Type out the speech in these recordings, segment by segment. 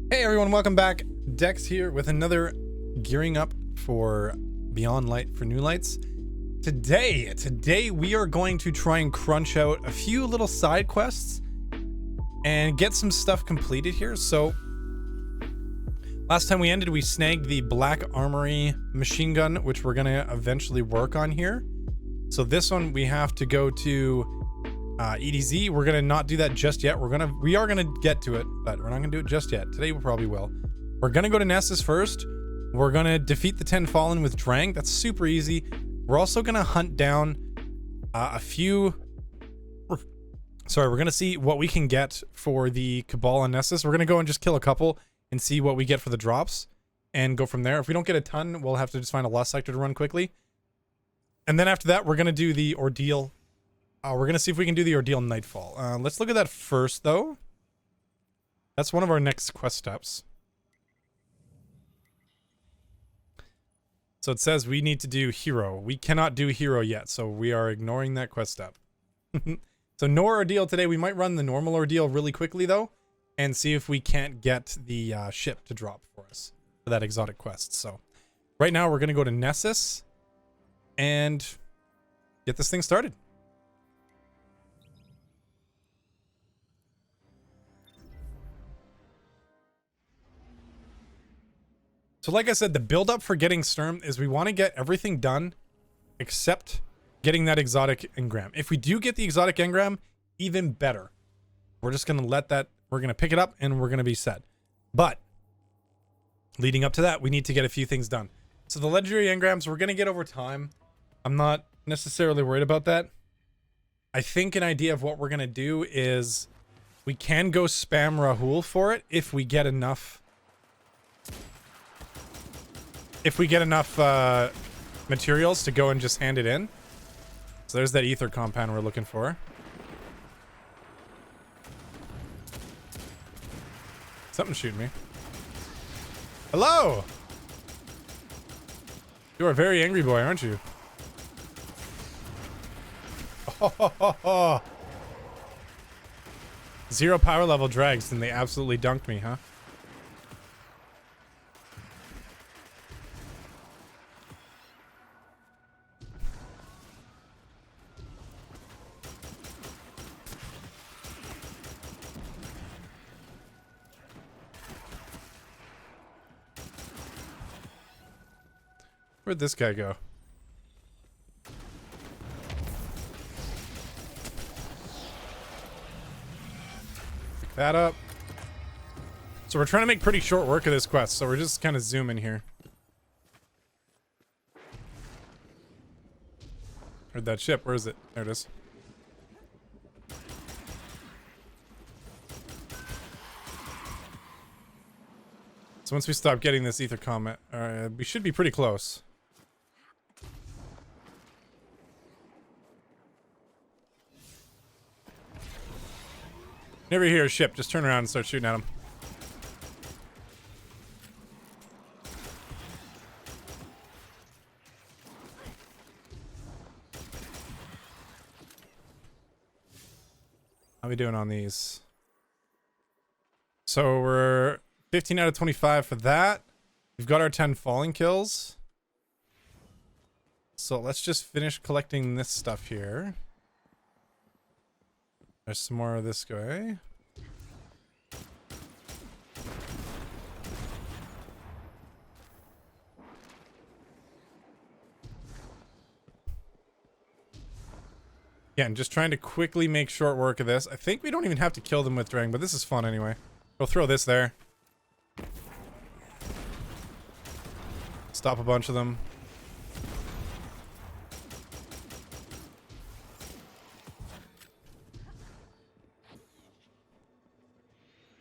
Hey everyone, welcome back. Dex here with another gearing up for Beyond Light for New Lights. Today we are going to try and crunch out a few little side quests and get some stuff completed here. So last time we snagged the Black Armory machine gun, which we're gonna eventually work on here. So this one we have to go to EDZ. We're gonna not do that just yet. We are gonna get to it, but we're not gonna do it just yet. Today we probably will. We're gonna go to Nessus first. We're gonna defeat the 10 Fallen with Drang. That's super easy. We're also gonna hunt down we're gonna see what we can get for the Cabal on Nessus. We're gonna go and just kill a couple and see what we get for the drops and go from there. If we don't get a ton, we'll have to just find a lost sector to run quickly. And then after that, we're gonna do the Ordeal. We're gonna see if we can do the Ordeal Nightfall. Let's look at that first, though. That's one of our next quest steps. So it says we need to do Hero. We cannot do Hero yet, so we are ignoring that quest step. So no Ordeal today. We might run the normal Ordeal really quickly, though, and see if we can't get the ship to drop for us for that exotic quest. So right now we're gonna go to Nessus and get this thing started. So like I said, the build up for getting Sturm is we want to get everything done except getting that exotic engram. If we do get the exotic engram, even better. We're just going to we're going to pick it up and we're going to be set. But leading up to that, we need to get a few things done. So the legendary engrams we're going to get over time. I'm not necessarily worried about that. I think an idea of what we're going to do is we can go spam Rahul for it if we get enough materials to go and just hand it in. So there's that ether compound we're looking for. Something's shooting me. Hello! You are a very angry boy, aren't you? Oh. 0 power level drags and they absolutely dunked me, huh? Where'd this guy go? Pick that up. So we're trying to make pretty short work of this quest, so we're just kind of zooming here. Where'd that ship? Where is it? There it is. So once we stop getting this ether comet, we should be pretty close. Never hear a ship, just turn around and start shooting at them. How are we doing on these? So we're 15 out of 25 for that. We've got our 10 falling kills. So let's just finish collecting this stuff here. There's some more of this guy. Yeah, and just trying to quickly make short work of this. I think we don't even have to kill them with Drang, but this is fun anyway. We'll throw this there. Stop a bunch of them.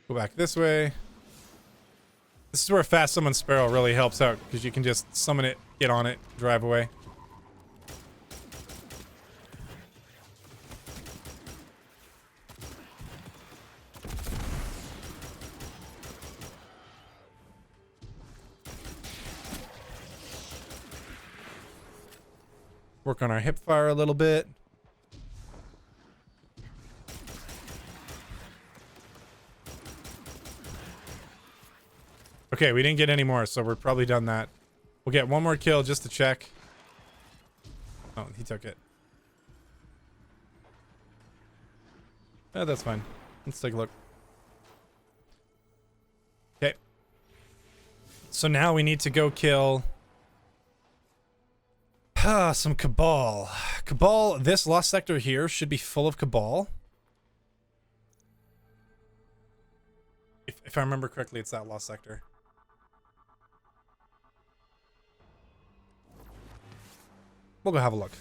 Go back this way. This is where Fast Summon Sparrow really helps out, because you can just summon it, get on it, drive away. Work on our hip fire a little bit. Okay, we didn't get any more, so we're probably done that. We'll get one more kill just to check. Oh, he took it. Oh, that's fine. Let's take a look. Okay. So now we need to go kill some Cabal. Cabal, this lost sector here should be full of Cabal. If I remember correctly, it's that lost sector. We'll go have a look.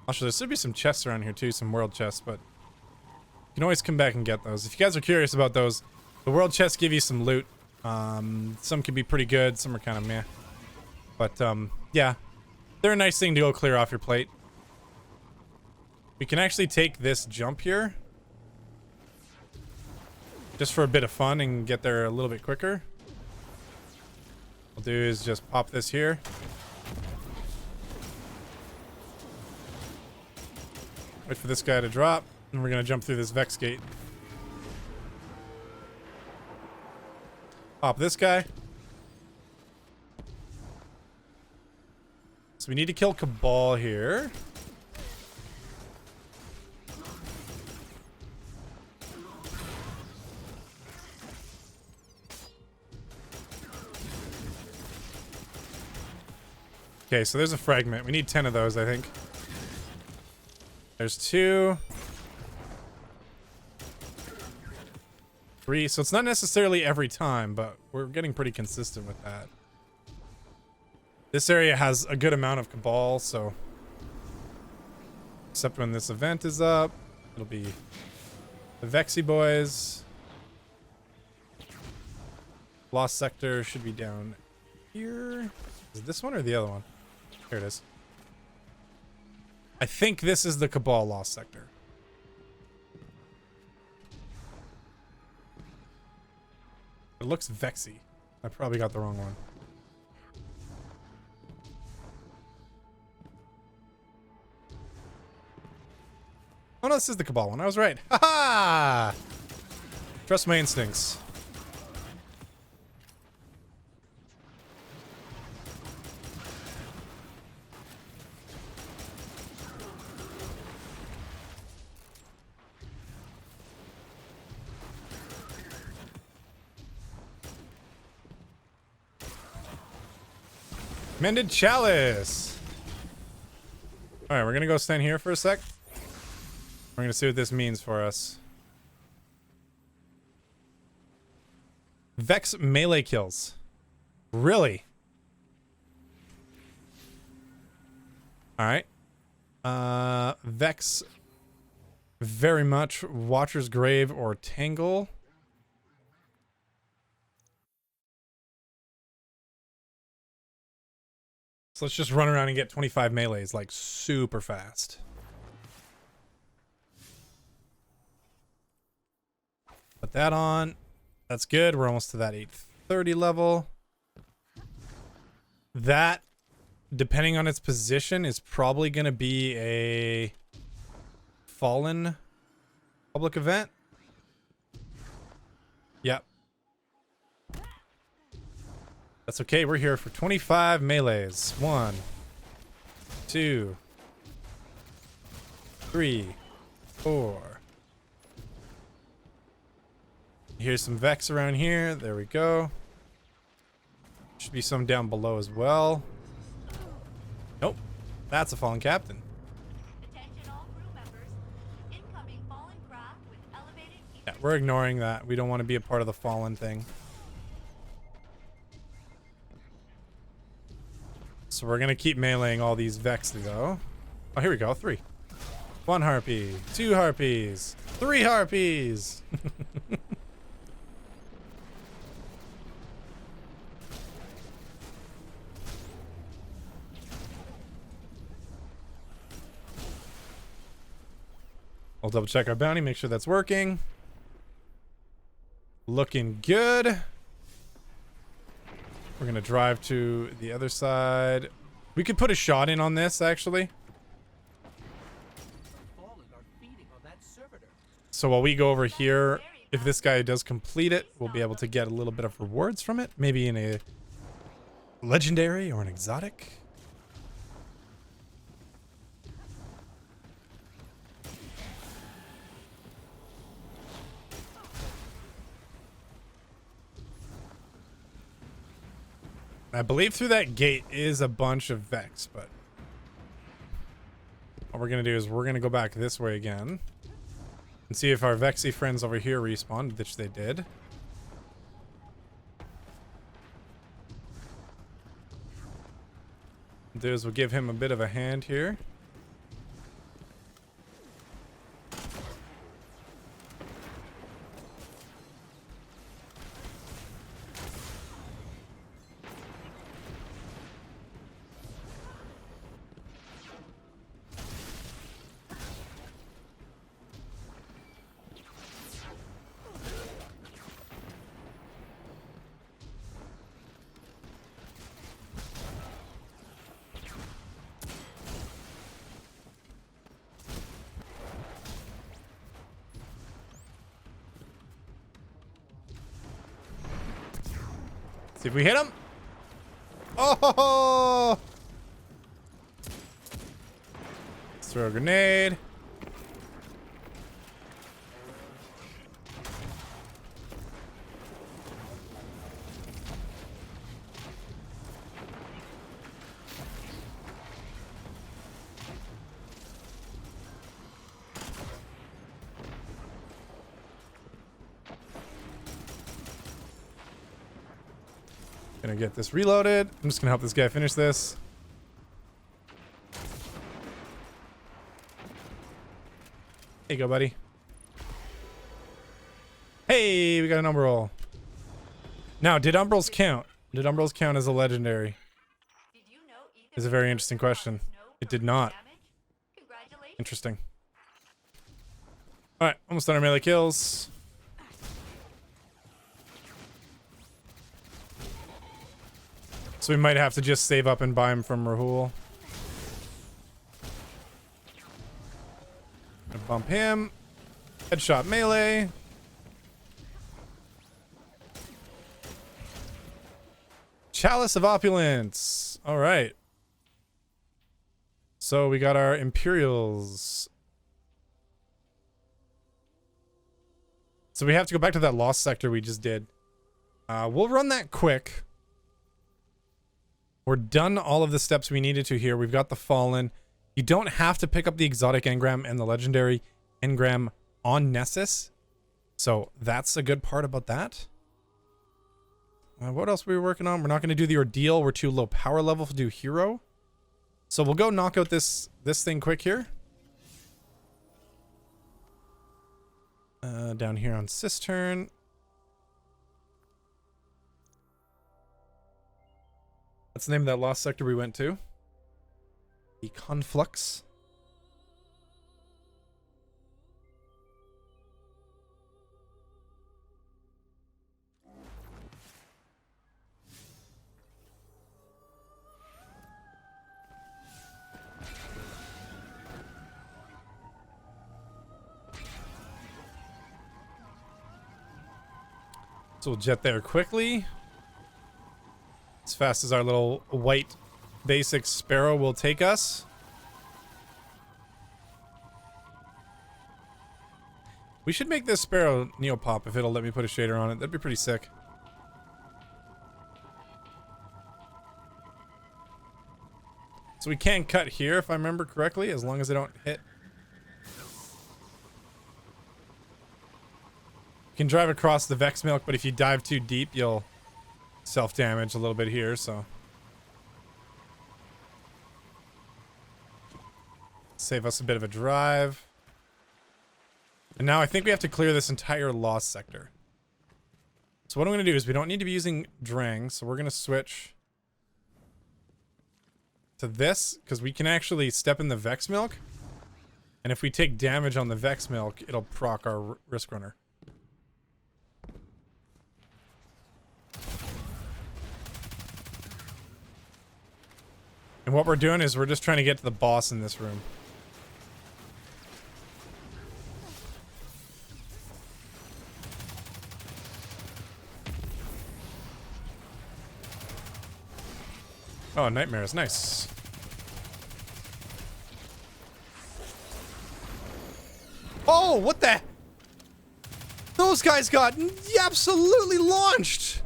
Also, there should be some chests around here too, some world chests, but you can always come back and get those. If you guys are curious about those, the world chests give you some loot. Some can be pretty good, some are kind of meh. But, yeah. They're a nice thing to go clear off your plate. We can actually take this jump here. Just for a bit of fun and get there a little bit quicker. What we'll do is just pop this here. Wait for this guy to drop. And we're going to jump through this Vex gate. Pop this guy. So we need to kill Cabal here. Okay, so there's a fragment. We need 10 of those, I think. There's 2. 3. So it's not necessarily every time, but we're getting pretty consistent with that. This area has a good amount of Cabal, so... Except when this event is up. It'll be the Vexy boys. Lost sector should be down here. Is it this one or the other one? Here it is. I think this is the Cabal lost sector. It looks Vexy. I probably got the wrong one. Oh no, this is the Cabal one. I was right. Ha ha! Trust my instincts. Mended Chalice. Alright, we're gonna go stand here for a sec. We're gonna see what this means for us. Vex melee kills. Really? Alright. Vex very much. Watcher's Grave or Tangle. So let's just run around and get 25 melees, like, super fast. Put that on. That's good. We're almost to that 830 level. That, depending on its position, is probably going to be a Fallen public event. Yep. That's okay. We're here for 25 melees. 1, 2, 3, 4. Here's some Vex around here. There we go. Should be some down below as well. Nope. That's a Fallen Captain. Attention all crew members. Incoming Fallen craft with elevated heat. Yeah, we're ignoring that. We don't want to be a part of the Fallen thing. So we're going to keep meleeing all these Vex to go. Oh, here we go. 3. 1 Harpy. 2 Harpies. 3 Harpies. We'll double check our bounty, make sure that's working. Looking good. We're gonna drive to the other side. We could put a shot in on this, actually. So while we go over here, if this guy does complete it, we'll be able to get a little bit of rewards from it. Maybe in a legendary or an exotic. I believe through that gate is a bunch of Vex, but what we're going to do is we're going to go back this way again and see if our Vexy friends over here respawned, which they did. What we'll do is we'll give him a bit of a hand here. See if we hit him. Oh! Let's throw a grenade. Gonna get this reloaded. I'm just gonna help this guy finish this. Here you go, buddy. Hey, we got an umbral. Now, did umbrals count? Did umbrals count as a legendary? Is a very interesting question. It did not. Interesting. Alright, almost done our melee kills. So we might have to just save up and buy him from Rahul. Gonna bump him. Headshot melee. Chalice of Opulence. All right. So we got our Imperials. So we have to go back to that lost sector we just did. We'll run that quick. We're done all of the steps we needed to here. We've got the Fallen. You don't have to pick up the exotic engram and the legendary engram on Nessus. So that's a good part about that. What else were we working on? We're not going to do the Ordeal. We're too low power level to do Hero. So we'll go knock out this thing quick here. Down here on Cistern. That's the name of that lost sector we went to. The Conflux. So we'll jet there quickly. As fast as our little white basic sparrow will take us. We should make this sparrow neopop if it'll let me put a shader on it. That'd be pretty sick. So we can cut here if I remember correctly, as long as they don't hit. You can drive across the Vex Milk, but if you dive too deep, you'll self-damage a little bit here, so. Save us a bit of a drive. And now I think we have to clear this entire lost sector. So what I'm going to do is we don't need to be using Drang, so we're going to switch to this, because we can actually step in the Vex Milk. And if we take damage on the Vex Milk, it'll proc our Risk Runner. And what we're doing is we're just trying to get to the boss in this room. Oh, nightmares. Nice. Oh, what the? Those guys got absolutely launched.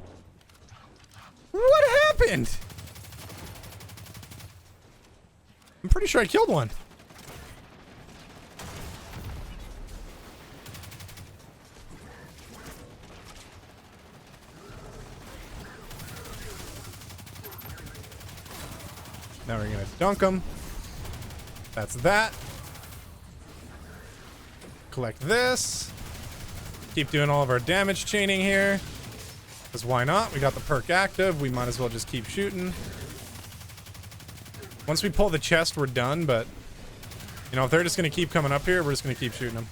What happened? I'm pretty sure I killed one. Now we're gonna dunk them. That's that. Collect this. Keep doing all of our damage chaining here. Because why not? We got the perk active. We might as well just keep shooting. Once we pull the chest, we're done. But, you know, if they're just going to keep coming up here, we're just going to keep shooting them.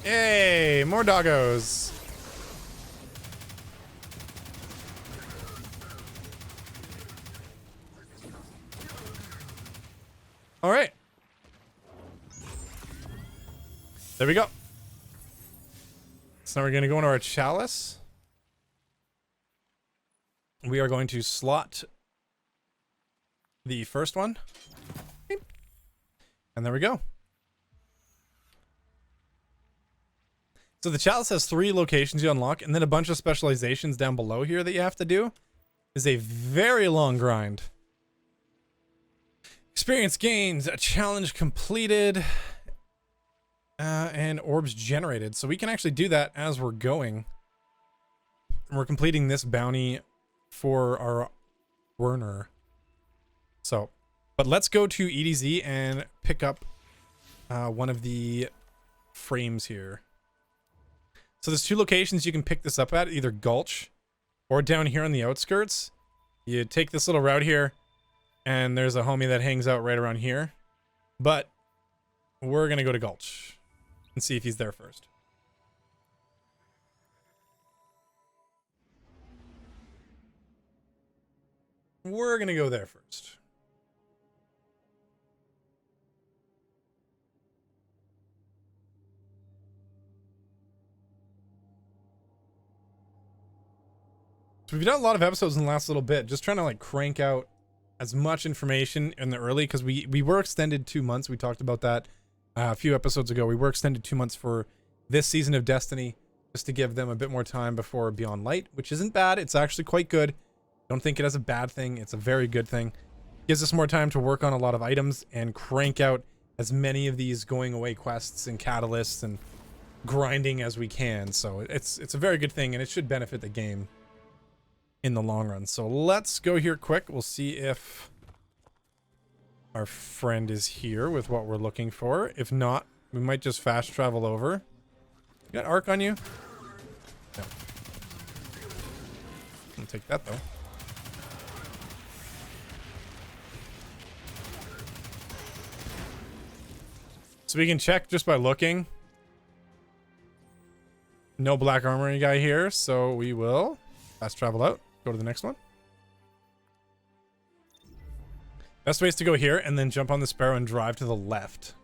Yay! More doggos. All right. There we go. So now we're going to go into our chalice. We are going to slot the first one. And there we go. So the chalice has 3 locations you unlock, and then a bunch of specializations down below here that you have to do. Is a very long grind. Experience gains, a challenge completed, and orbs generated. So we can actually do that as we're going. And we're completing this bounty for our Werner. So, but let's go to EDZ and pick up one of the frames here. So there's 2 locations you can pick this up at, either Gulch or down here on the outskirts. You take this little route here, and there's a homie that hangs out right around here. But we're going to go to Gulch and see if he's there first. We're going to go there first. So we've done a lot of episodes in the last little bit, just trying to like crank out as much information in the early, because we were extended 2 months. We talked about that a few episodes ago. We were extended 2 months for this season of Destiny, just to give them a bit more time before Beyond Light, which isn't bad. It's actually quite good. Don't think it as a bad thing. It's a very good thing. Gives us more time to work on a lot of items and crank out as many of these going away quests and catalysts and grinding as we can. So it's a very good thing, and it should benefit the game in the long run. So let's go here quick. We'll see if our friend is here with what we're looking for. If not, we might just fast travel over. You got arc on you? No. I'll take that though. So we can check just by looking. No black armory guy here, so we will fast travel out. Go to the next one. Best way is to go here and then jump on the Sparrow and drive to the left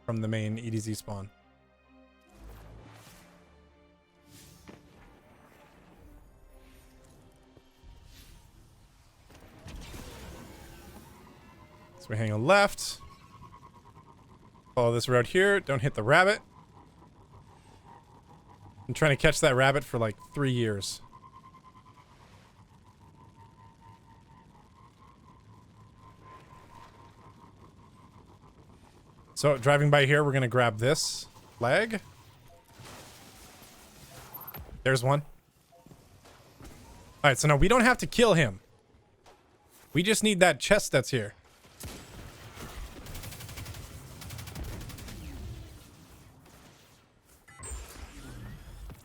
from the main EDZ spawn. So we hang a left. Follow this route here. Don't hit the rabbit. I'm trying to catch that rabbit for like 3 years. So driving by here, we're going to grab this flag. There's one. All right, so now we don't have to kill him. We just need that chest that's here.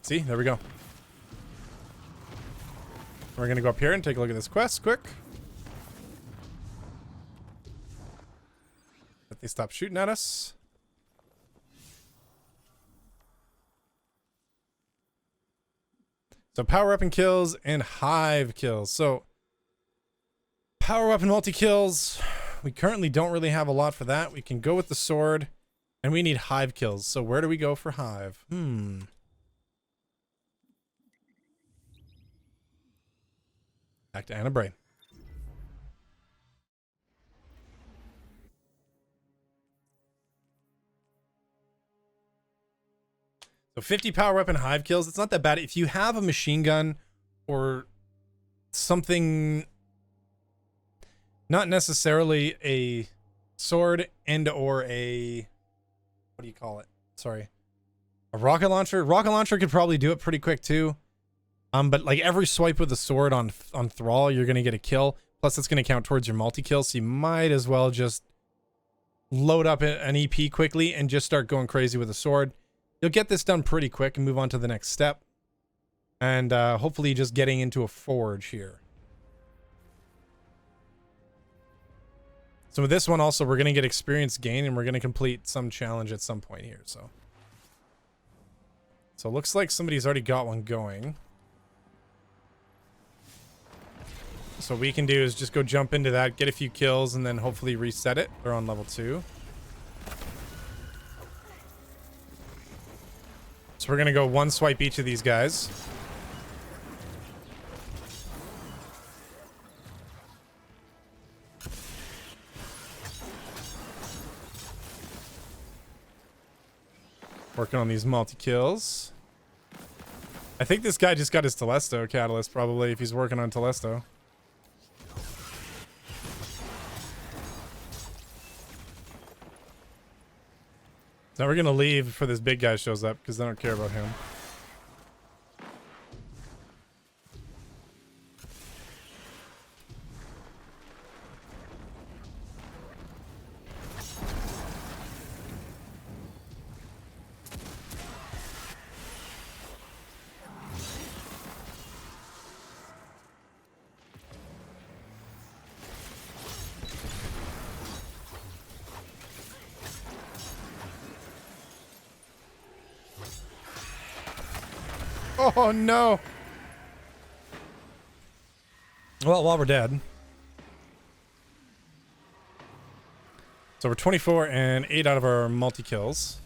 See, there we go. We're going to go up here and take a look at this quest quick. Let they stop shooting at us. So power up and kills and hive kills. So power weapon multi-kills. We currently don't really have a lot for that. We can go with the sword. And we need hive kills. So where do we go for hive? Back to Anna Bray. So 50 power weapon hive kills. It's not that bad. If you have a machine gun or something, not necessarily a sword and or a, what do you call it? Sorry. A rocket launcher. Rocket launcher could probably do it pretty quick too. But like every swipe with the sword on Thrall, you're going to get a kill. Plus it's going to count towards your multi-kill. So you might as well just load up an EP quickly and just start going crazy with the sword. You'll get this done pretty quick and move on to the next step. And hopefully just getting into a forge here. So with this one also, we're going to get experience gain and we're going to complete some challenge at some point here. So it looks like somebody's already got one going. So what we can do is just go jump into that, get a few kills, and then hopefully reset it. They're on level 2. So we're going to go one swipe each of these guys. Working on these multi-kills. I think this guy just got his Telesto catalyst, probably, if he's working on Telesto. Now we're gonna leave before this big guy shows up, because I don't care about him. Oh no! Well, while we're dead. So we're 24 and 8 out of our multi-kills.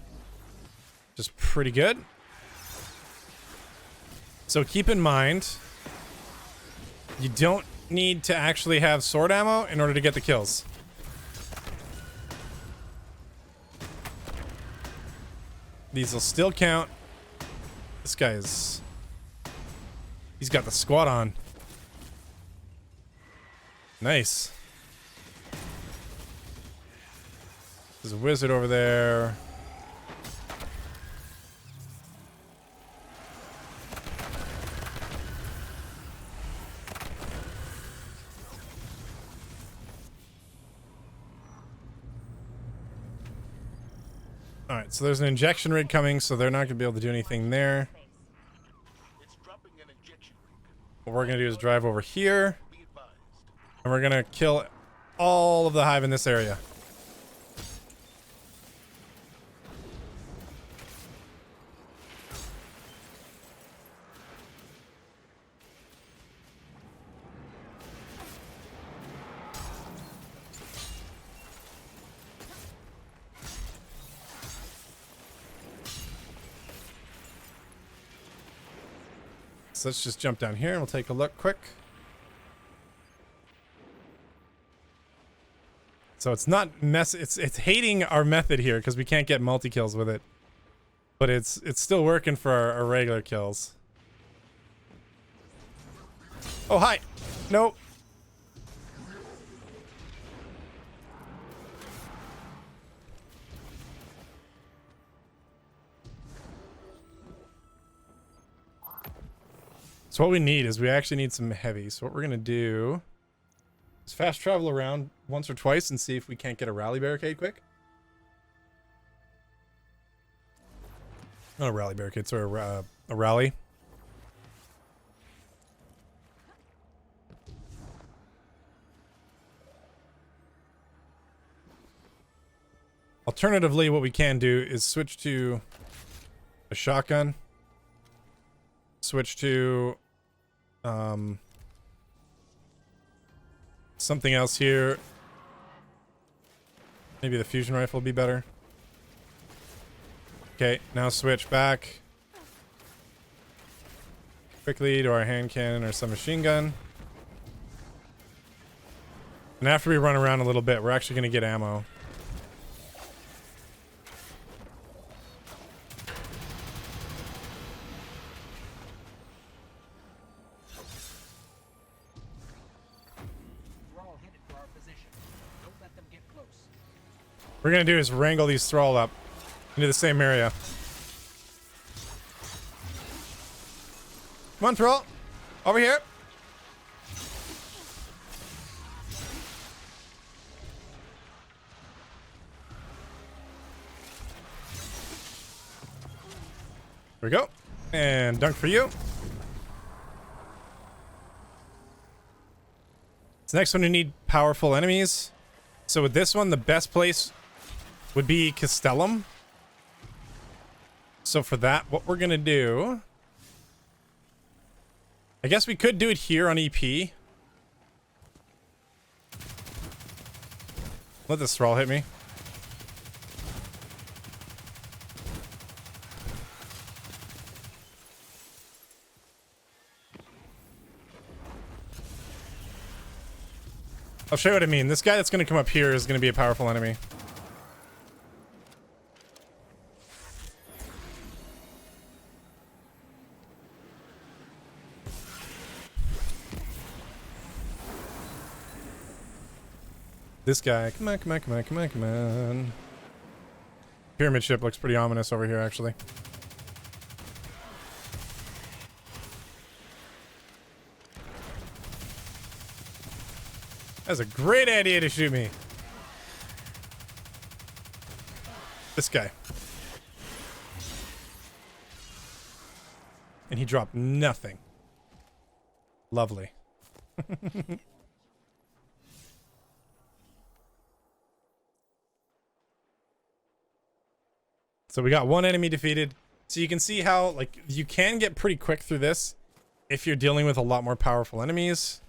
Just pretty good. So keep in mind, you don't need to actually have sword ammo in order to get the kills. These will still count. This guy is... He's got the squat on. Nice. There's a wizard over there. Alright, so there's an injection rig coming, so they're not going to be able to do anything there. What we're going to do is drive over here. And we're going to kill all of the hive in this area. So let's just jump down here and we'll take a look quick. So it's not it's hating our method here because we can't get multi-kills with it. But it's still working for our regular kills. Oh, hi. Nope. So what we need is we actually need some heavy. So what we're going to do is fast travel around once or twice and see if we can't get a rally barricade quick. Not a rally barricade, sorry, a rally. Alternatively, what we can do is switch to a shotgun. Switch to something else here. Maybe the fusion rifle will be better. Okay, now switch back quickly to our hand cannon or submachine gun. And after we run around a little bit, we're actually going to get ammo. What we're going to do is wrangle these thrall up into the same area. Come on, thrall. Over here. There we go. And dunk for you. This next one, you need powerful enemies. So with this one, the best place would be Castellum. So for that, what we're going to do... I guess we could do it here on EP. Let this thrall hit me. I'll show you what I mean. This guy that's going to come up here is going to be a powerful enemy. This guy. Come on, come on, come on, come on, come on. Pyramid ship looks pretty ominous over here, actually. That's a great idea to shoot me. This guy. And he dropped nothing. Lovely. So we got one enemy defeated. So you can see how, like, you can get pretty quick through this if you're dealing with a lot more powerful enemies.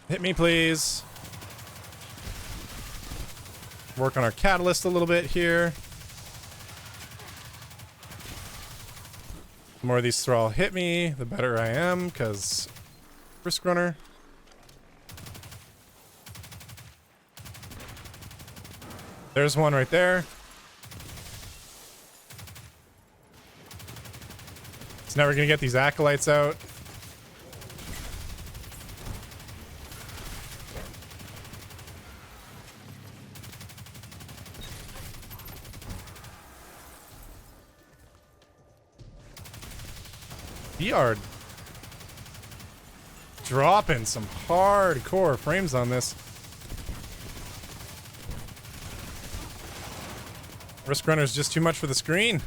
Hit me, please. Work on our catalyst a little bit here. The more of these thrall hit me, the better I am, because risk runner. There's one right there. So now we're gonna get these acolytes out. We are dropping some hardcore frames on this. Risk runner is just too much for the screen.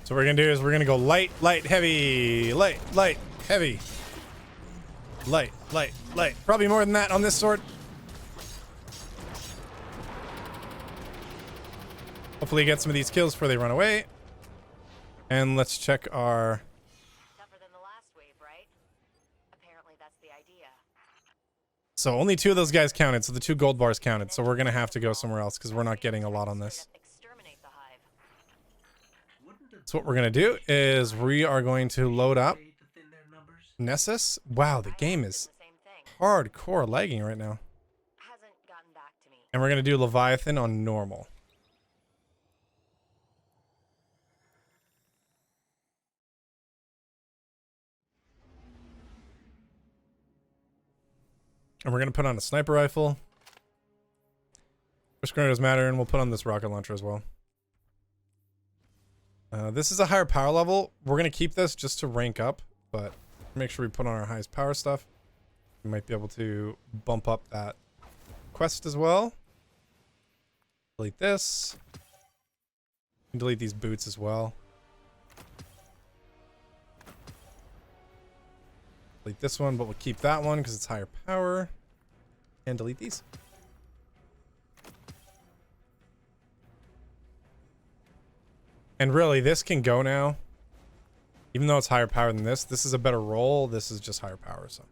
So what we're gonna do is we're gonna go light, light, heavy, light, light, heavy. Light, light, light. Probably more than that on this sword. Hopefully get some of these kills before they run away. And let's check our... Tougher than the last wave, right? Apparently that's the idea. So only 2 of those guys counted, so the 2 gold bars counted. So we're gonna have to go somewhere else because we're not getting a lot on this. Exterminate the hive. So what we're gonna do is we are going to load up Nessus. Wow, the game is hardcore lagging right now. Hasn't gotten back to me. And we're gonna do Leviathan on normal. And we're gonna put on a sniper rifle. Risk runner doesn't matter, and we'll put on this rocket launcher as well. This is a higher power level. We're gonna keep this just to rank up, but make sure we put on our highest power stuff. We might be able to bump up that quest as well. Delete this. And delete these boots as well. Delete this one, but we'll keep that one because it's higher power. And delete these. And really, this can go now. Even though it's higher power than this is a better roll. This is just higher power, so.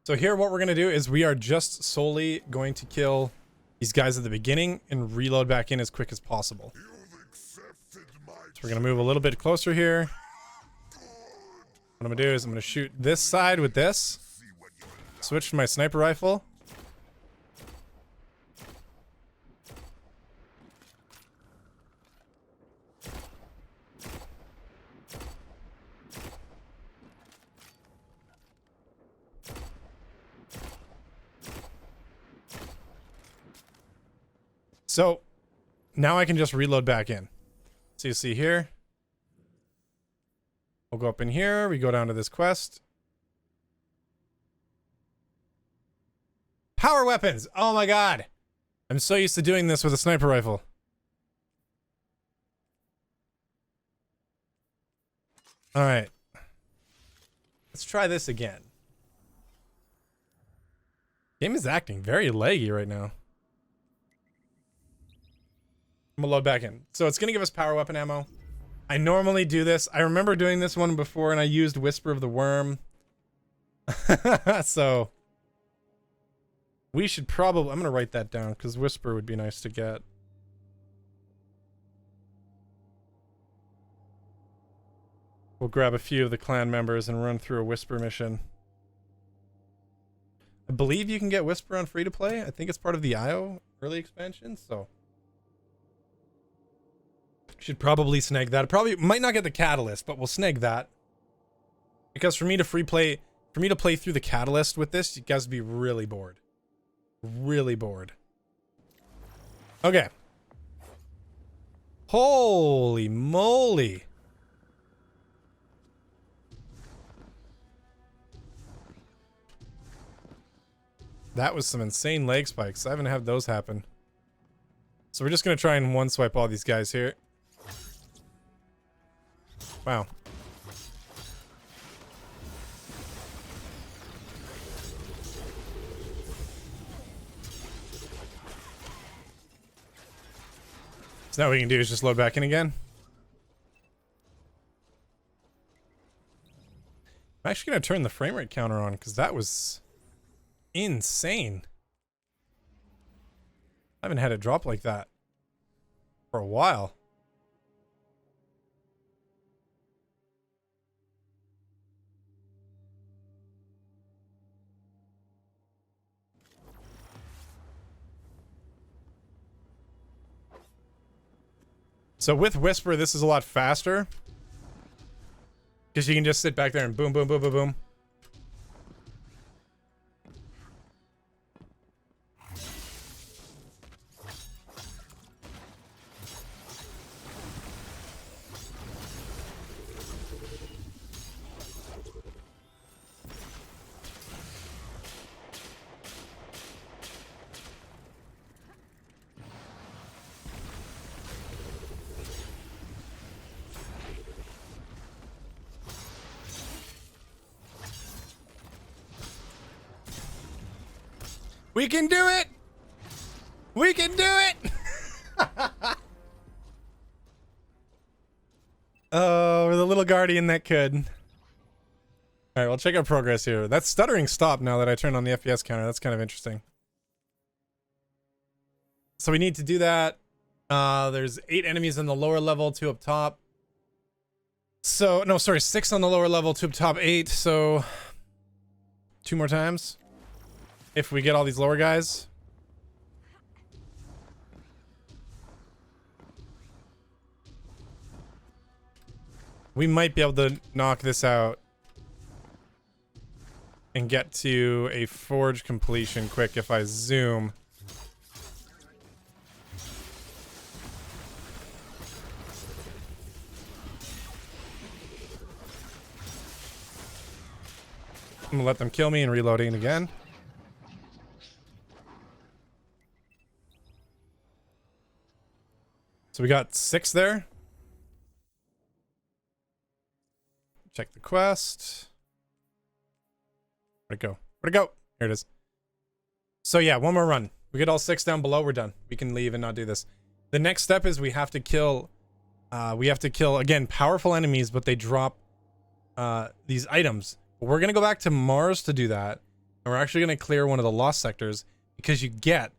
So here what we're going to do is we are just solely going to kill these guys at the beginning and reload back in as quick as possible. So we're going to move a little bit closer here. What I'm going to do is I'm going to shoot this side with this. Switch to my sniper rifle. So now I can just reload back in. So you see here, we'll go up in here. We go down to this quest. Power weapons. Oh my God. I'm so used to doing this with a sniper rifle. All right. Let's try this again. Game is acting very laggy right now. I'm gonna load back in. So it's gonna give us power weapon ammo. I normally do this. I remember doing this one before and I used Whisper of the Worm. So we should probably, I'm gonna write that down because Whisper would be nice to get. We'll grab a few of the clan members and run through a Whisper mission. I believe you can get Whisper on free to play. I think it's part of the IO early expansion, so should probably snag that. Probably might not get the catalyst, but we'll snag that. Because for me to play through the catalyst with this, you guys would be really bored. Really bored. Okay. Holy moly. That was some insane leg spikes. I haven't had those happen. So we're just going to try and one swipe all these guys here. Wow. So now what we can do is just load back in again. I'm actually going to turn the frame rate counter on because that was insane. I haven't had it drop like that for a while. So with Whisper, this is a lot faster. Because you can just sit back there and boom, boom, boom, boom, boom. We can do it! We can do it! Oh, we're the little guardian that could. Alright, we'll check out progress here. That stuttering stopped now that I turned on the FPS counter. That's kind of interesting. So we need to do that. There's 8 enemies on the lower level, 2 up top. So, no, sorry, 6 on the lower level, 2 up top, 8. So, 2 more times. If we get all these lower guys. We might be able to knock this out. And get to a forge completion quick if I zoom. I'm gonna let them kill me and reloading again. So we got 6 there. Check the quest. Where'd it go? Where'd it go? Here it is. So yeah, one more run. We get all 6 down below, we're done. We can leave and not do this. The next step is we have to kill, again, powerful enemies, but they drop these items. But we're going to go back to Mars to do that. And we're actually going to clear one of the lost sectors because you get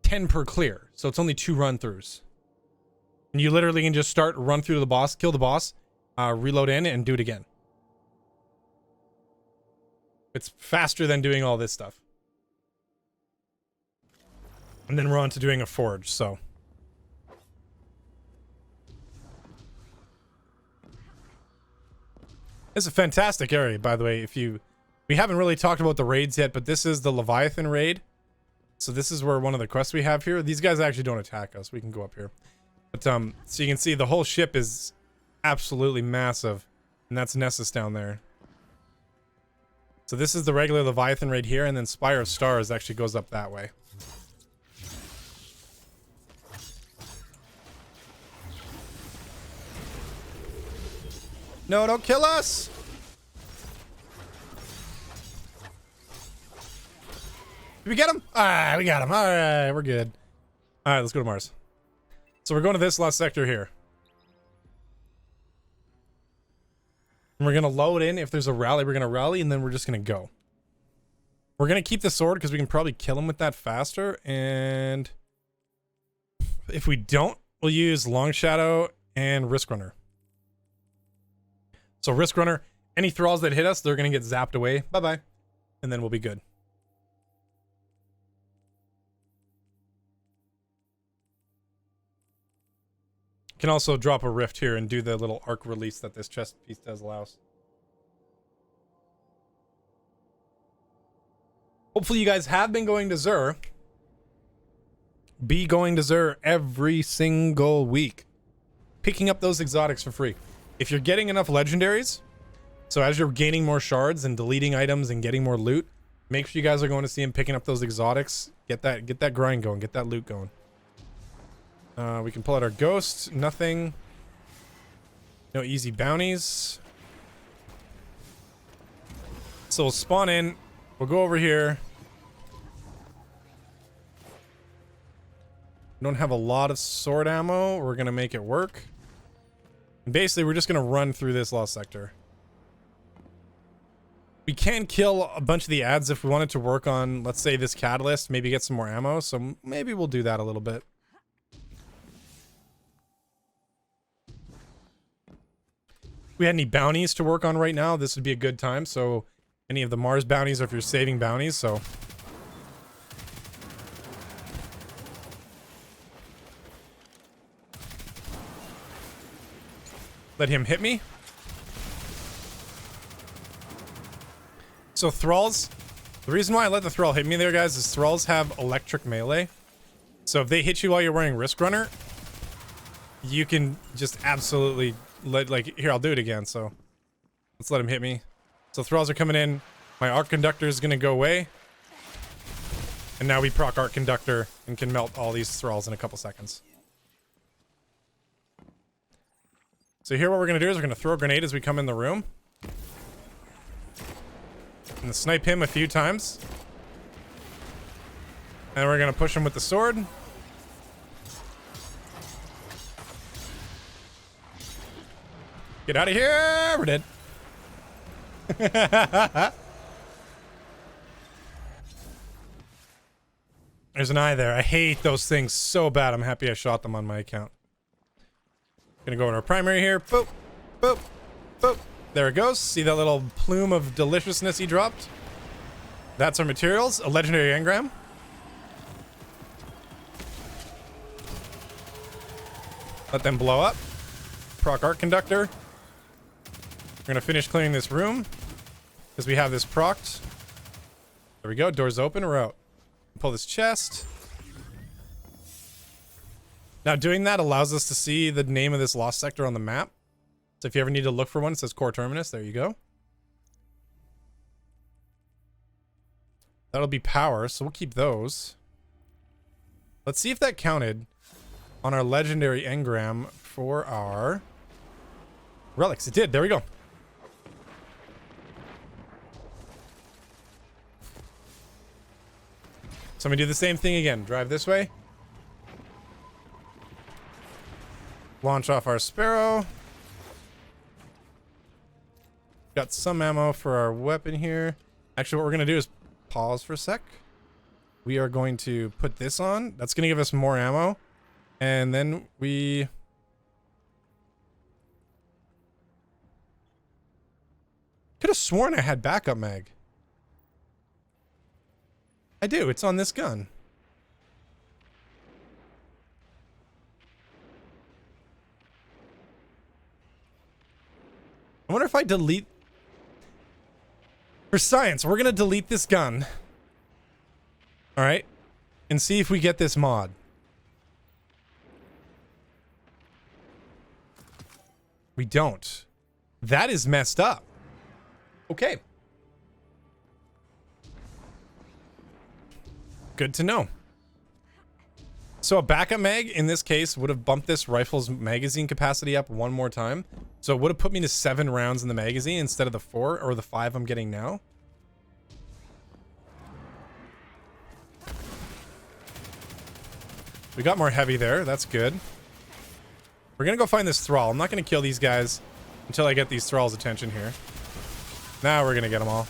10 per clear. So it's only 2 run-throughs. And you literally can just run through the boss, kill the boss, reload in, and do it again. It's faster than doing all this stuff. And then we're on to doing a forge, so. It's a fantastic area, by the way. We haven't really talked about the raids yet, but this is the Leviathan raid. So this is where one of the quests we have here. These guys actually don't attack us. We can go up here. But, so you can see the whole ship is absolutely massive. And that's Nessus down there. So this is the regular Leviathan raid here, and then Spire of Stars actually goes up that way. No, don't kill us! Did we get him? Alright, we got him. Alright, we're good. Alright, let's go to Mars. So we're going to this last sector here. And we're going to load in. If there's a rally, we're going to rally, and then we're just going to go. We're going to keep the sword because we can probably kill him with that faster. And if we don't, we'll use Long Shadow and Risk Runner. So Risk Runner, any thralls that hit us, they're going to get zapped away. Bye-bye. And then we'll be good. Can also drop a rift here and do the little arc release that this chest piece does allow us. Hopefully you guys have been going to Xur. Be going to Xur every single week. Picking up those exotics for free. If you're getting enough legendaries, so as you're gaining more shards and deleting items and getting more loot, make sure you guys are going to see him picking up those exotics. Get that grind going. Get that loot going. We can pull out our ghost. Nothing. No easy bounties. So we'll spawn in. We'll go over here. We don't have a lot of sword ammo. We're going to make it work. And basically, we're just going to run through this lost sector. We can kill a bunch of the ads if we wanted to work on, let's say, this catalyst. Maybe get some more ammo. So maybe we'll do that a little bit. If we had any bounties to work on right now, this would be a good time. So any of the Mars bounties, or if you're saving bounties, so. Let him hit me. So thralls, the reason why I let the thrall hit me there, guys, is thralls have electric melee. So if they hit you while you're wearing Risk Runner, you can just absolutely like, here, I'll do it again. So let's let him hit me. So thralls are coming in. My Arc Conductor is going to go away. And now we proc Arc Conductor and can melt all these thralls in a couple seconds. So here what we're going to do is we're going to throw a grenade as we come in the room. And snipe him a few times. And we're going to push him with the sword. Get out of here! We're dead. There's an eye there. I hate those things so bad. I'm happy I shot them on my account. Gonna go in our primary here. Boop, boop, boop. There it goes. See that little plume of deliciousness he dropped? That's our materials. A legendary engram. Let them blow up. Proc Arc Conductor. We're gonna finish clearing this room because we have this procced. There we go. Doors open. We're out. Pull this chest. Now doing that allows us to see the name of this lost sector on the map. So if you ever need to look for one, it says Core Terminus. There you go. That'll be power, so we'll keep those. Let's see if that counted on our legendary engram for our relics. It did. There we go. So I'm gonna do the same thing again. Drive this way. Launch off our Sparrow. Got some ammo for our weapon here. Actually, what we're gonna do is pause for a sec. We are going to put this on. That's gonna give us more ammo. And then we... could have sworn I had backup mag. I do. It's on this gun. I wonder if I delete... For science, we're going to delete this gun. Alright? And see if we get this mod. We don't. That is messed up. Okay. Good to know. So a backup mag in this case would have bumped this rifle's magazine capacity up one more time. So it would have put me to 7 rounds in the magazine instead of the 4 or the 5 I'm getting now. We got more heavy there. That's good. We're going to go find this thrall. I'm not going to kill these guys until I get these thralls' attention here. Now we're going to get them all.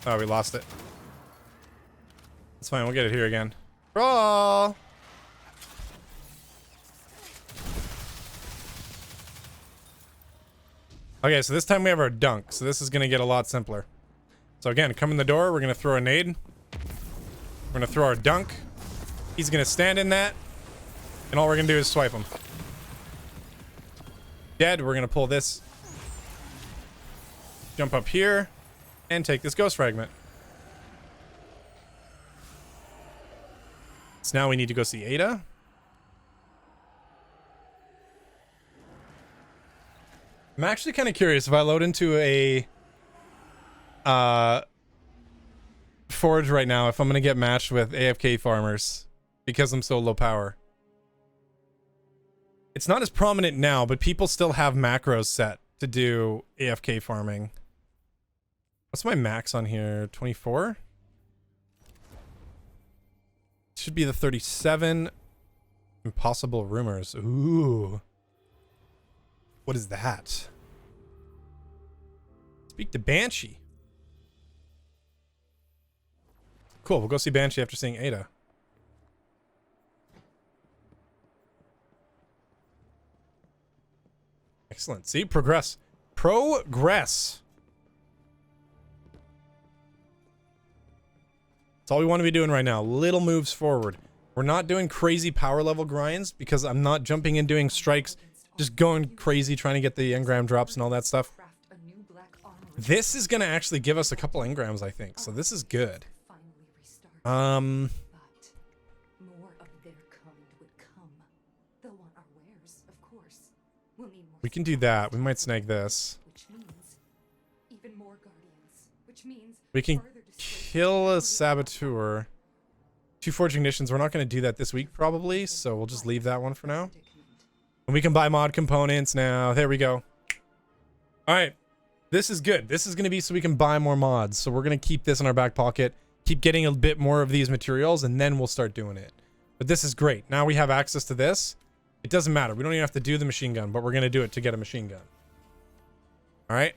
Oh, we lost it. It's fine. We'll get it here again. Roll! Okay, so this time we have our dunk. So this is going to get a lot simpler. So again, come in the door. We're going to throw a nade. We're going to throw our dunk. He's going to stand in that. And all we're going to do is swipe him. Dead. We're going to pull this. Jump up here. And take this ghost fragment. So now we need to go see Ada. I'm actually kind of curious if I load into a forge right now, if I'm going to get matched with AFK farmers because I'm so low power. It's not as prominent now, but people still have macros set to do AFK farming. What's my max on here? 24? Should be the 37. Impossible rumors. Ooh. What is that? Speak to Banshee. Cool, we'll go see Banshee after seeing Ada. Excellent. See? Progress. Progress. That's all we want to be doing right now. Little moves forward. We're not doing crazy power level grinds because I'm not jumping in doing strikes, just going crazy trying to get the engram drops and all that stuff. This is going to actually give us a couple engrams, I think. So this is good. We can do that. We might snag this. We can kill a saboteur. 2 forge ignitions. We're not going to do that this week probably, so we'll just leave that one for now. And we can buy mod components now. There we go. All right. This is good. This is going to be so we can buy more mods. So we're going to keep this in our back pocket. Keep getting a bit more of these materials, and then we'll start doing it. But this is great. Now we have access to this. It doesn't matter. We don't even have to do the machine gun, but we're going to do it to get a machine gun. All right.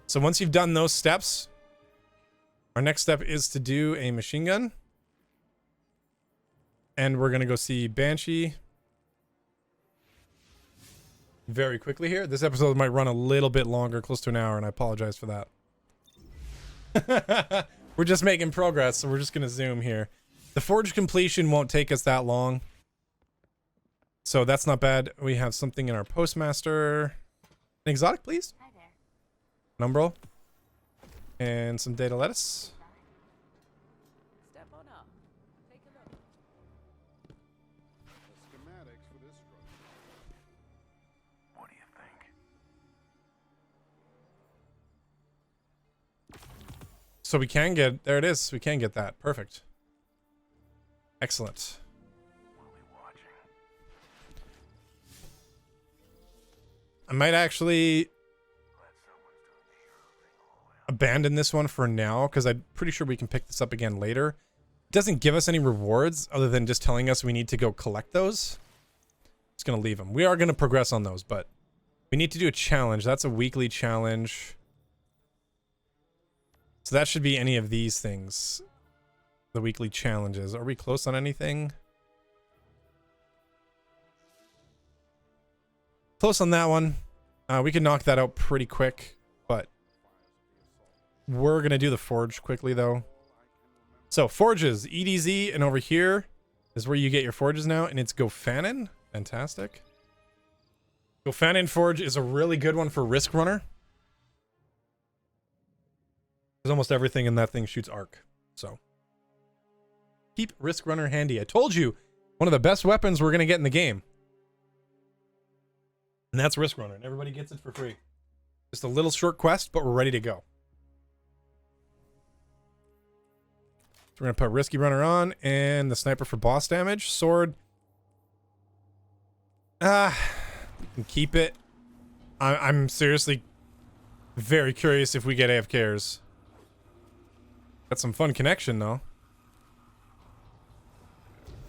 So once you've done those steps, our next step is to do a machine gun. And we're going to go see Banshee very quickly here. This episode might run a little bit longer, close to an hour, and I apologize for that. We're just making progress, so we're just going to zoom here. The forge completion won't take us that long. So that's not bad. We have something in our postmaster. An exotic, please. Hi there. An umbral. And some data lettuce. Step on up. Take a look. The schematics for this structure. What do you think? So we can get, there it is. We can get that. Perfect. Excellent. I might actually abandon this one for now because I'm pretty sure we can pick this up again later. It doesn't give us any rewards other than just telling us we need to go collect those. Just gonna leave them. We are gonna progress on those, but we need to do a challenge. That's a weekly challenge. So that should be any of these things. The weekly challenges. Are we close on anything? Close on that one. We can knock that out pretty quick, but we're gonna do the forge quickly though. So forges, EDZ, and over here is where you get your forges now, and it's GOFANNON. Fantastic. GOFANNON forge is a really good one for Risk Runner. Because almost everything in that thing shoots arc. So keep Risk Runner handy. I told you, one of the best weapons we're gonna get in the game. And that's Risk Runner, and everybody gets it for free. Just a little short quest, but we're ready to go. So we're gonna put Risky Runner on, and the sniper for boss damage. Sword. We can keep it. I'm seriously very curious if we get AFKers. Got some fun connection though.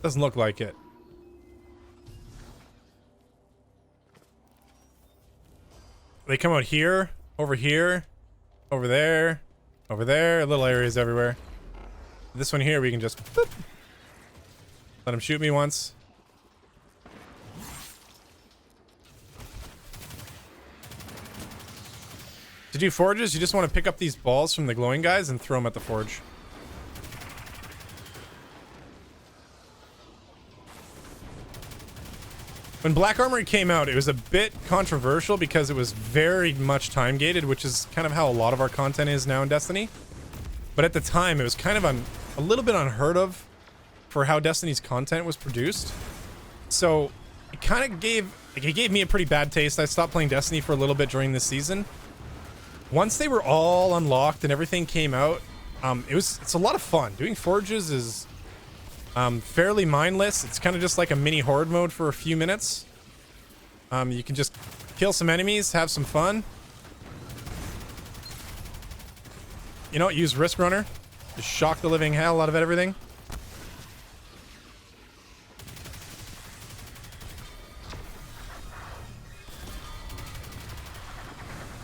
Doesn't look like it. They come out here, over there, over there, little areas everywhere. This one here, we can just boop. Let him shoot me once. To do forges, you just want to pick up these balls from the glowing guys and throw them at the forge. When Black Armory came out, it was a bit controversial because it was very much time gated, which is kind of how a lot of our content is now in Destiny. But at the time, it was kind of a little bit unheard of for how Destiny's content was produced. So it kind of gave me a pretty bad taste. I stopped playing Destiny for a little bit during this season. Once they were all unlocked and everything came out, it's a lot of fun. Doing forges is fairly mindless. It's kind of just like a mini horde mode for a few minutes. You can just kill some enemies, have some fun. You know, use Risk Runner. Just shock the living hell out of everything.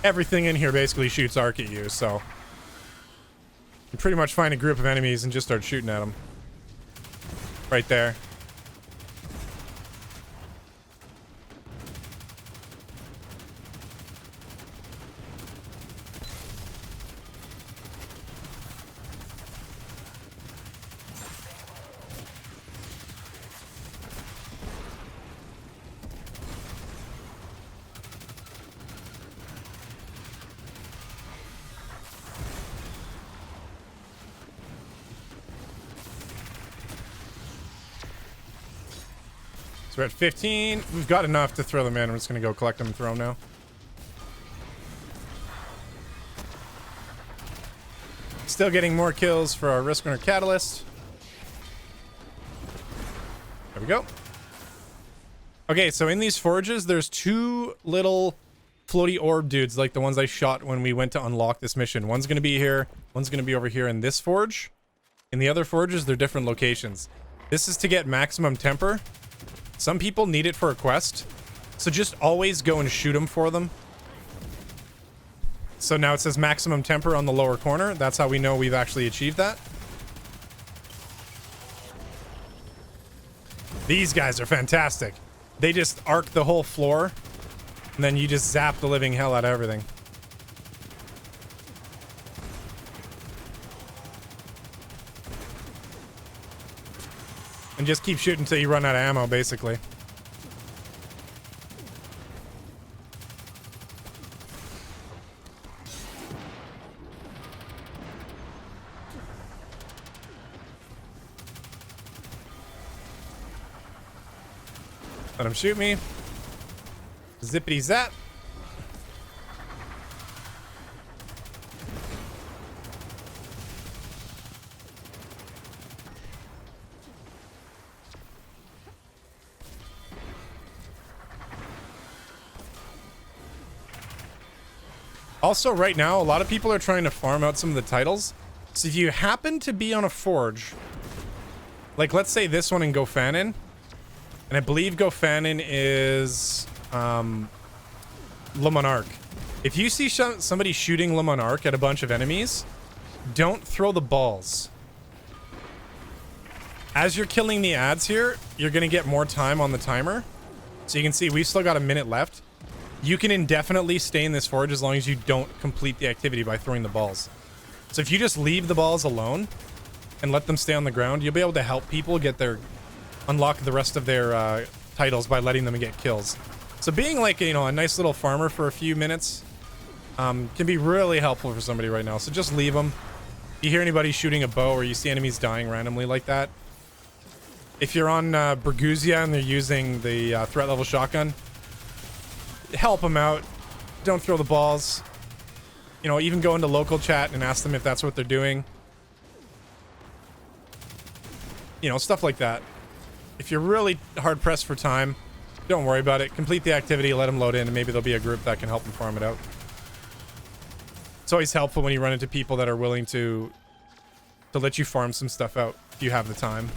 Everything in here basically shoots arc at you, so you pretty much find a group of enemies and just start shooting at them. Right there. So we're at 15. We've got enough to throw them in. We're just going to go collect them and throw them now. Still getting more kills for our Risk Runner Catalyst. There we go. Okay, so in these forges, there's two little floaty orb dudes like the ones I shot when we went to unlock this mission. One's going to be here. One's going to be over here in this forge. In the other forges, they're different locations. This is to get maximum temper. Some people need it for a quest, so just always go and shoot them for them. So now it says maximum temper on the lower corner. That's how we know we've actually achieved that. These guys are fantastic. They just arc the whole floor, and then you just zap the living hell out of everything. And just keep shooting until you run out of ammo, basically. Let him shoot me. Zippity zap. Also, right now, a lot of people are trying to farm out some of the titles. So if you happen to be on a forge, like let's say this one in GOFANNON, and I believe GOFANNON is Le Monarque. If you see somebody shooting Le Monarque at a bunch of enemies, don't throw the balls. As you're killing the ads here, you're going to get more time on the timer. So you can see we've still got a minute left. You can indefinitely stay in this forge as long as you don't complete the activity by throwing the balls. So if you just leave the balls alone and let them stay on the ground, you'll be able to help people get their unlock the rest of their titles by letting them get kills. So being like, you know, a nice little farmer for a few minutes can be really helpful for somebody right now. So just leave them. If you hear anybody shooting a bow or you see enemies dying randomly like that, if you're on Berguzia and they're using the threat level shotgun, help them out. Don't throw the balls. You know, even go into local chat and ask them if that's what they're doing. You know, stuff like that. If you're really hard pressed for time, don't worry about it. Complete the activity, let them load in, and maybe there'll be a group that can help them farm it out. It's always helpful when you run into people that are willing to let you farm some stuff out if you have the time.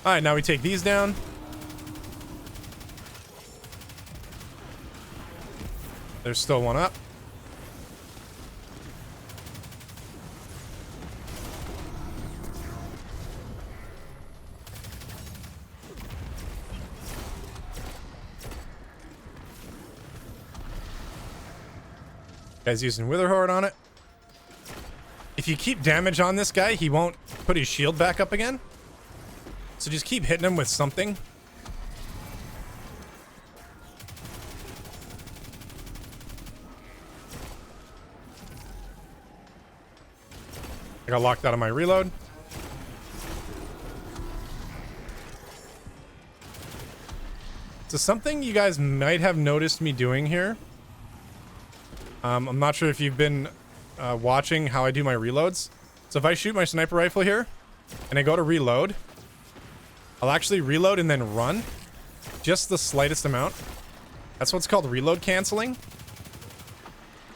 All right, now we take these down. There's still one up. Guy's using Witherhoard on it. If you keep damage on this guy, he won't put his shield back up again. So just keep hitting him with something. I got locked out of my reload. So something you guys might have noticed me doing here. I'm not sure if you've been watching how I do my reloads. So if I shoot my sniper rifle here and I go to reload, I'll actually reload and then run just the slightest amount. That's what's called reload canceling.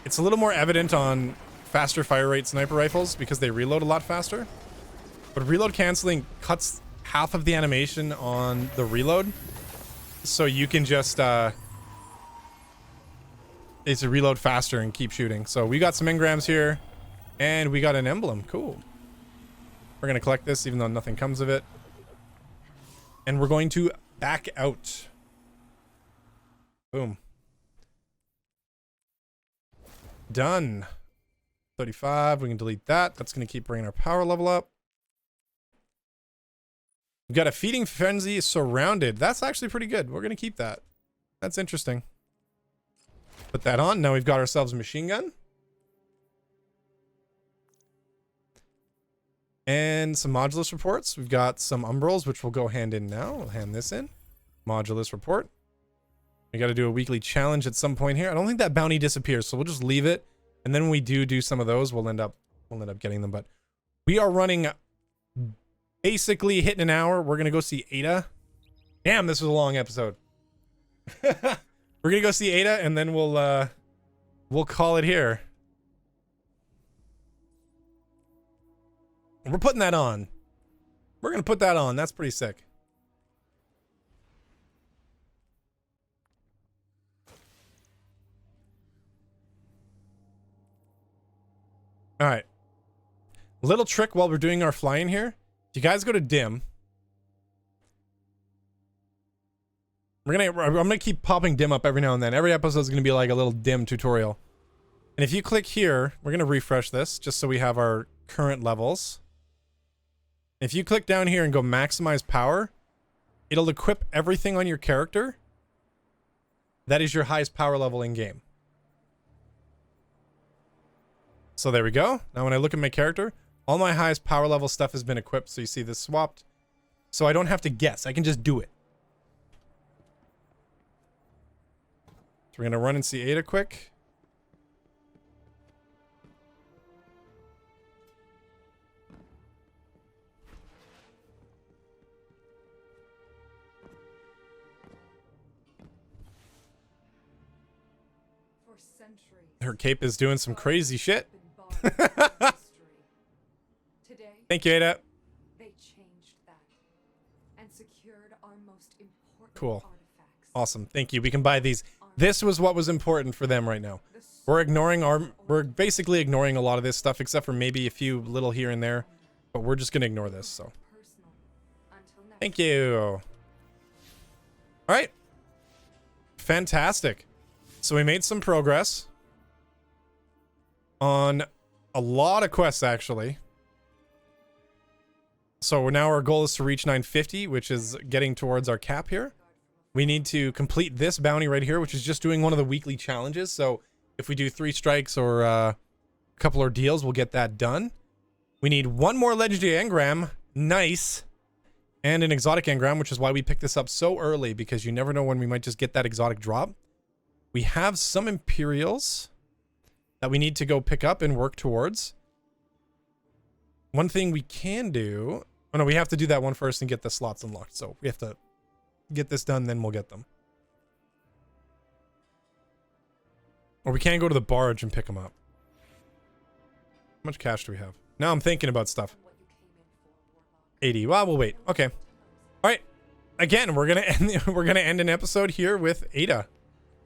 It's a little more evident on faster fire rate sniper rifles because they reload a lot faster. But reload canceling cuts half of the animation on the reload. So you can just it's a reload faster and keep shooting. So we got some engrams here and we got an emblem. Cool. We're going to collect this even though nothing comes of it. And we're going to back out. Boom. Done. 35. We can delete that. That's going to keep bringing our power level up. We've got a feeding frenzy surrounded. That's actually pretty good. We're going to keep that. That's interesting. Put that on. Now we've got ourselves a machine gun. And some modulus reports. We've got some umbrals, which will go hand in now. We'll hand this in. Modulus report. We got to do a weekly challenge at some point here. I don't think that bounty disappears, so we'll just leave it. And then when we do some of those, we'll end up getting them. But we are running basically hitting an hour. We're gonna go see Ada. Damn, this was a long episode. We're gonna go see Ada, and then we'll call it here. We're putting that on. We're gonna put that on. That's pretty sick. All right. Little trick while we're doing our flying here. If you guys go to dim, I'm gonna keep popping dim up every now and then. Every episode is gonna be like a little dim tutorial. And if you click here, we're gonna refresh this just so we have our current levels. If you click down here and go maximize power, it'll equip everything on your character that is your highest power level in game. So there we go. Now when I look at my character, all my highest power level stuff has been equipped. So you see this swapped. So I don't have to guess. I can just do it. So we're going to run and see Ada quick. For Her cape is doing some crazy shit. Today, Thank you, Ada. they changed that and secured our most important Cool. artifacts. Awesome. Thank you. We can buy these. This was what was important for them right now. We're basically ignoring a lot of this stuff except for maybe a few little here and there, but we're just going to ignore this, so. Personal. Until next Thank you. All right. Fantastic. So we made some progress on a lot of quests, actually. So now our goal is to reach 950, which is getting towards our cap here. We need to complete this bounty right here, which is just doing one of the weekly challenges. So if we do 3 strikes or a couple ordeals, we'll get that done. We need 1 more legendary engram. Nice. And an exotic engram, which is why we picked this up so early, because you never know when we might just get that exotic drop. We have some Imperials that we need to go pick up and work towards. One thing we can do... Oh no, we have to do that one first and get the slots unlocked. So we have to get this done, then we'll get them. Or we can go to the barge and pick them up. How much cash do we have? Now I'm thinking about stuff. what you came in for, Warlock. 80. Well, we'll wait. Okay. All right. Again, we're gonna end an episode here with Ada.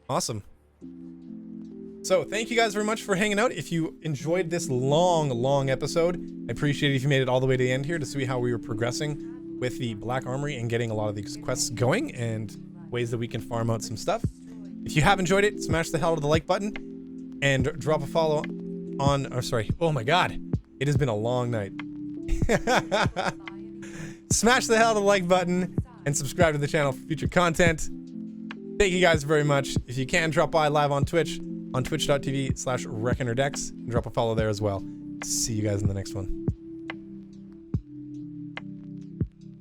Awesome. So thank you guys very much for hanging out. If you enjoyed this long episode, I appreciate it if you made it all the way to the end here to see how we were progressing with the Black Armory and getting a lot of these quests going and ways that we can farm out some stuff. If you have enjoyed it, smash the hell out of the like button and drop a follow on, oh sorry, oh my god, it has been a long night. Smash the hell out of the like button and subscribe to the channel for future content. Thank you guys very much. If you can, drop by live on Twitch, on twitch.tv/reckonerdex, and drop a follow there as well. See you guys in the next one.